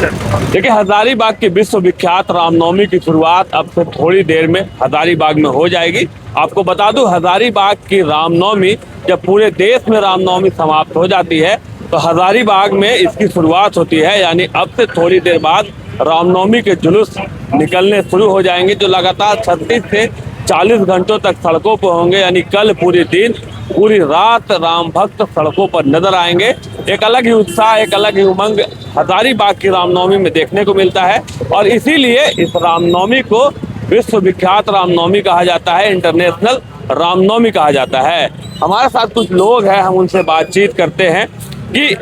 देखिए, हजारीबाग के विश्व विख्यात रामनवमी की शुरुआत अब से थोड़ी देर में हजारीबाग में हो जाएगी। आपको बता दूं, हजारीबाग की रामनवमी जब पूरे देश में रामनवमी समाप्त हो जाती है तो हजारीबाग में इसकी शुरुआत होती है। यानी अब से थोड़ी देर बाद रामनवमी के जुलूस निकलने शुरू हो जाएंगे, जो लगातार 36 से 40 घंटों तक सड़कों पर होंगे। यानी कल पूरे दिन पूरी रात राम भक्त सड़कों पर नजर आएंगे। एक अलग ही उत्साह, एक अलग ही उमंग हजारीबाग की रामनवमी में देखने को मिलता है और इसीलिए इस रामनवमी को विश्व विख्यात रामनवमी कहा जाता है, इंटरनेशनल रामनवमी कहा जाता है। हमारे साथ कुछ लोग हैं, हम उनसे बातचीत करते हैं कि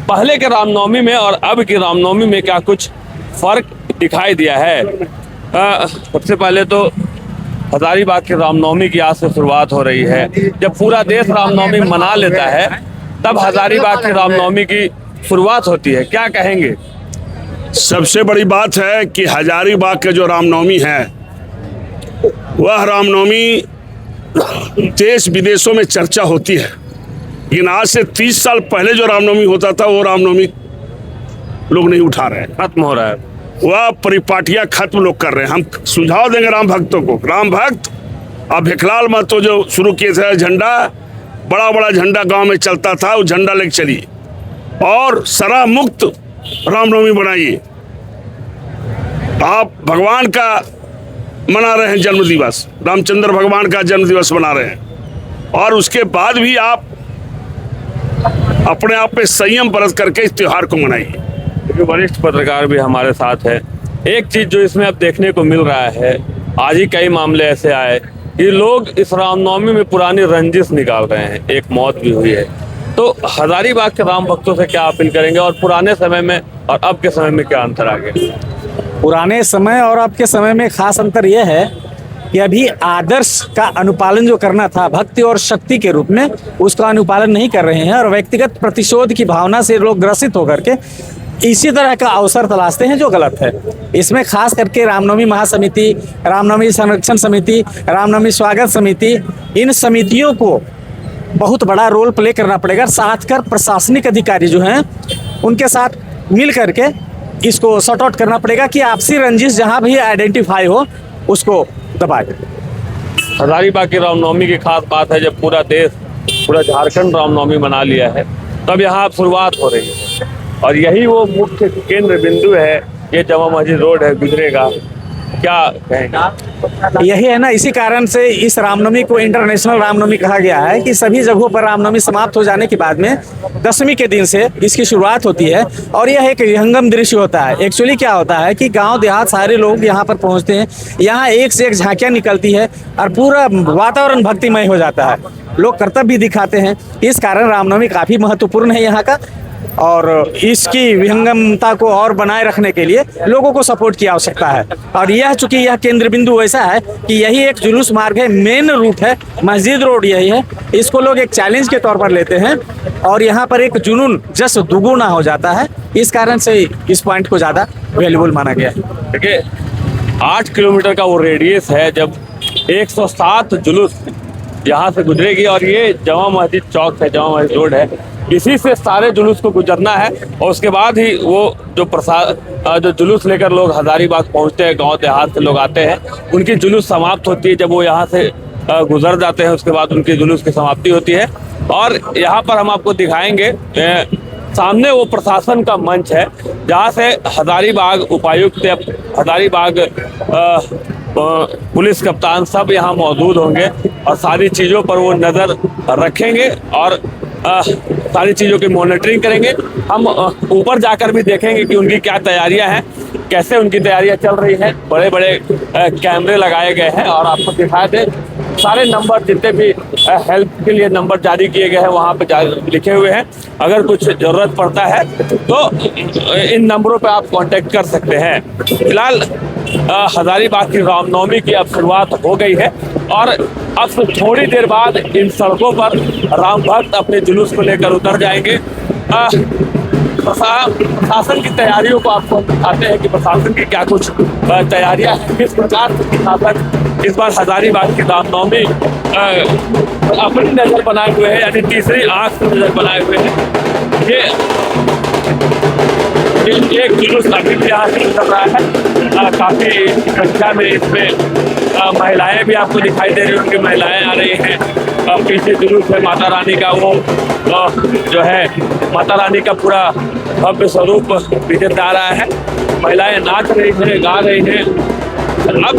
पहले के रामनवमी में और अब की रामनवमी में क्या कुछ फर्क दिखाई दिया है। सबसे पहले तो हजारीबाग की रामनवमी की आज से शुरुआत हो रही है। जब पूरा देश रामनवमी मना लेता है तब हजारीबाग की रामनवमी की शुरुआत होती है, क्या कहेंगे? सबसे बड़ी बात है कि हजारीबाग के जो रामनवमी है वह रामनवमी देश विदेशों में चर्चा होती है, लेकिन आज से 30 साल पहले जो रामनवमी होता था वो रामनवमी लोग नहीं उठा रहे हैं, खत्म हो रहा है। वह परिपाटियां खत्म लोग कर रहे हैं। हम सुझाव देंगे राम भक्तों को। राम भक्त अब भिखलाल महतो जो शुरू किए थे झंडा, बड़ा बड़ा झंडा गांव में चलता था, वो झंडा लेके चलिए और शराब मुक्त रामनवमी बनाइए। आप भगवान का मना रहे हैं जन्म दिवस, रामचंद्र भगवान का जन्म दिवस मना रहे हैं और उसके बाद भी आप अपने आप पे संयम बरत करके इस त्योहार को मनाइए। वरिष्ठ पत्रकार भी हमारे साथ है। एक चीज जो इसमें अब देखने को मिल रहा है, आज ही कई मामले ऐसे आए कि लोग इस रामनवमी में पुरानी रंजिश निकाल रहे हैं। एक मौत भी हुई है। तो हजारीबाग के राम भक्तों से क्या अपील करेंगे और पुराने समय में और अब के समय में क्या अंतर आ गया? पुराने समय और अब के समय में खास अंतर यह है कि अभी आदर्श का अनुपालन जो करना था भक्ति और शक्ति के रूप में, उसका अनुपालन नहीं कर रहे हैं और व्यक्तिगत प्रतिशोध की भावना से लोग ग्रसित होकर के इसी तरह का अवसर तलाशते हैं, जो गलत है। इसमें खास करके रामनवमी महासमिति, रामनवमी संरक्षण समिति, रामनवमी स्वागत समिति, इन समितियों को बहुत बड़ा रोल प्ले करना पड़ेगा। साथ कर प्रशासनिक अधिकारी जो हैं उनके साथ मिल करके इसको सॉर्ट आउट करना पड़ेगा कि आपसी रंजिश जहां भी आइडेंटिफाई हो उसको दबाए। हजारीबाग की रामनवमी की खास बात है, जब पूरा देश, पूरा झारखंड रामनवमी मना लिया है तब यहाँ शुरुआत हो रही है और यही वो मुख्य केंद्र बिंदु है। ये जमा मस्जिद रोड है, गुजरेगा, क्या कहेंगे? यही है ना, इसी कारण से इस रामनवमी को इंटरनेशनल रामनवमी कहा गया है कि सभी जगहों पर रामनवमी समाप्त हो जाने के बाद में दशमी के दिन से इसकी शुरुआत होती है और यह एक विहंगम दृश्य होता है। एक्चुअली क्या होता है कि गांव देहात सारे लोग यहाँ पर पहुँचते हैं, यहाँ एक से एक झांकियाँ निकलती है और पूरा वातावरण भक्तिमय हो जाता है। लोग कर्तव्य भी दिखाते हैं। इस कारण रामनवमी काफ़ी महत्वपूर्ण है यहाँ का और इसकी विहंगमता को और बनाए रखने के लिए लोगों को सपोर्ट की आवश्यकता है। और यह चूंकि यह केंद्र बिंदु ऐसा है कि यही एक जुलूस मार्ग है, मेन रूट है, मस्जिद रोड यही है, इसको लोग एक चैलेंज के तौर पर लेते हैं और यहाँ पर एक जुनून जश्न दुगुना हो जाता है। इस कारण से इस पॉइंट को ज़्यादा वैल्यूबल माना गया है। देखिए, 8 किलोमीटर का वो रेडियस है, जब 107 जुलूस यहाँ से गुजरेगी और ये जमा मस्जिद चौक है, जमा मस्जिद रोड है, इसी से सारे जुलूस को गुजरना है और उसके बाद ही वो जो जुलूस लेकर लोग हजारीबाग पहुँचते हैं, गांव देहात से लोग आते हैं, उनकी जुलूस समाप्त होती है। जब वो यहाँ से गुजर जाते हैं उसके बाद उनकी जुलूस की समाप्ति होती है और यहाँ पर हम आपको दिखाएंगे सामने वो प्रशासन का मंच है जहाँ से हजारीबाग उपायुक्त, हजारीबाग पुलिस कप्तान सब यहाँ मौजूद होंगे और सारी चीज़ों पर वो नज़र रखेंगे और सारी चीज़ों की मॉनिटरिंग करेंगे। हम ऊपर जाकर भी देखेंगे कि उनकी क्या तैयारियां हैं, कैसे उनकी तैयारियां चल रही हैं। बड़े बड़े कैमरे लगाए गए हैं और आपको दिखा दें सारे नंबर जितने भी हेल्प के लिए नंबर जारी किए गए हैं वहाँ पे लिखे हुए हैं। अगर कुछ ज़रूरत पड़ता है तो इन नंबरों पे आप कांटेक्ट कर सकते हैं। फिलहाल हजारीबाग की रामनवमी की अब शुरुआत हो गई है और अब थोड़ी देर बाद इन सड़कों पर राम भक्त अपने जुलूस को लेकर उतर जाएंगे। प्रशासन की तैयारियों को आपको दिखाते हैं कि प्रशासन की क्या कुछ तैयारियां हैं, किस प्रकार से प्रशासन इस बार हजारीबाग की रामनवमी अपनी नजर बनाए हुए हैं, यानी तीसरी आंख से नजर बनाए हुए हैं। ये एक जुलूस अभी भी यहाँ से चल रहा है। काफ़ी संख्या में इसमें महिलाएं भी आपको दिखाई दे रही होंगी, महिलाएं आ रही हैं। पीछे जुलूस है माता रानी का, वो जो है माता रानी का पूरा भव्य स्वरूप पीछे से आ रहा है। महिलाएं नाच रही हैं, गा रही हैं। अब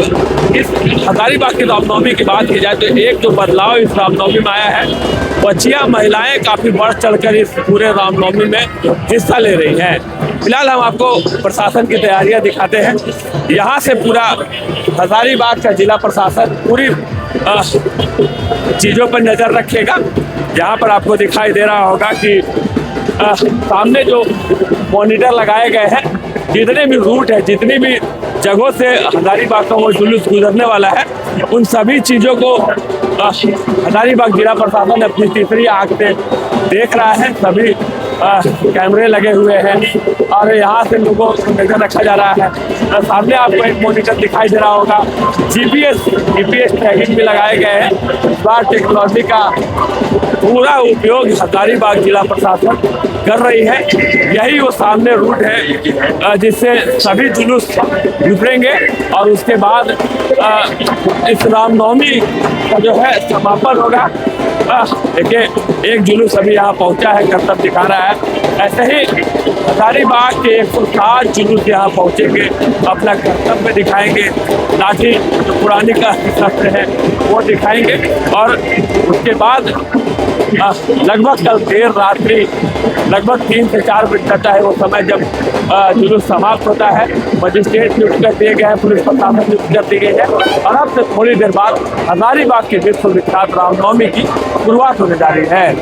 इस हजारीबाग की रामनवमी की बात की जाए तो एक जो बदलाव इस रामनवमी में आया है, बच्चियां महिलाएं काफ़ी बढ़ चढ़कर इस पूरे रामनवमी में हिस्सा ले रही हैं। फिलहाल हम आपको प्रशासन की तैयारियां दिखाते हैं। यहाँ से पूरा हजारीबाग का जिला प्रशासन पूरी चीज़ों पर नज़र रखेगा। यहाँ पर आपको दिखाई दे रहा होगा कि सामने जो मॉनिटर लगाए गए हैं, जितने भी रूट है, जितनी भी जगहों से हजारीबाग का वो जुलूस गुजरने वाला है, उन सभी चीज़ों को हजारीबाग जिला प्रशासन अपनी तीसरी आंख से देख रहा है। सभी कैमरे लगे हुए हैं और यहाँ से लोगों को नजर रखा जा रहा है। सामने आपको एक मॉनिटर दिखाई दे रहा होगा। जीपीएस टैगिंग भी लगाए गए हैं। स्मार्ट टेक्नोलॉजी का पूरा उपयोग हजारीबाग जिला प्रशासन कर रही है। यही वो सामने रूट है जिससे सभी जुलूस गुजरेंगे और उसके बाद इस रामनवमी का जो है समापन होगा। देखिए, एक जुलूस अभी यहाँ पहुँचा है, कर्तव्य दिखा रहा है। ऐसे ही हजारीबाग के 107 जुलूस यहाँ पहुँचेंगे, अपना कर्तव्य दिखाएंगे, लाठी जो पुरानी का शस्त्र है वो दिखाएंगे और उसके बाद लगभग कल देर रात्रि लगभग 3 से 4 बजे तक है वो समय जब जुलूस समाप्त होता है। मजिस्ट्रेट नियुक्त कर दिए गए हैं, पुलिस प्रशासन नियुक्त कर दी गई है और अब से थोड़ी देर बाद हजारीबाग के विश्व विख्यात रामनवमी की शुरुआत होने जा रही है।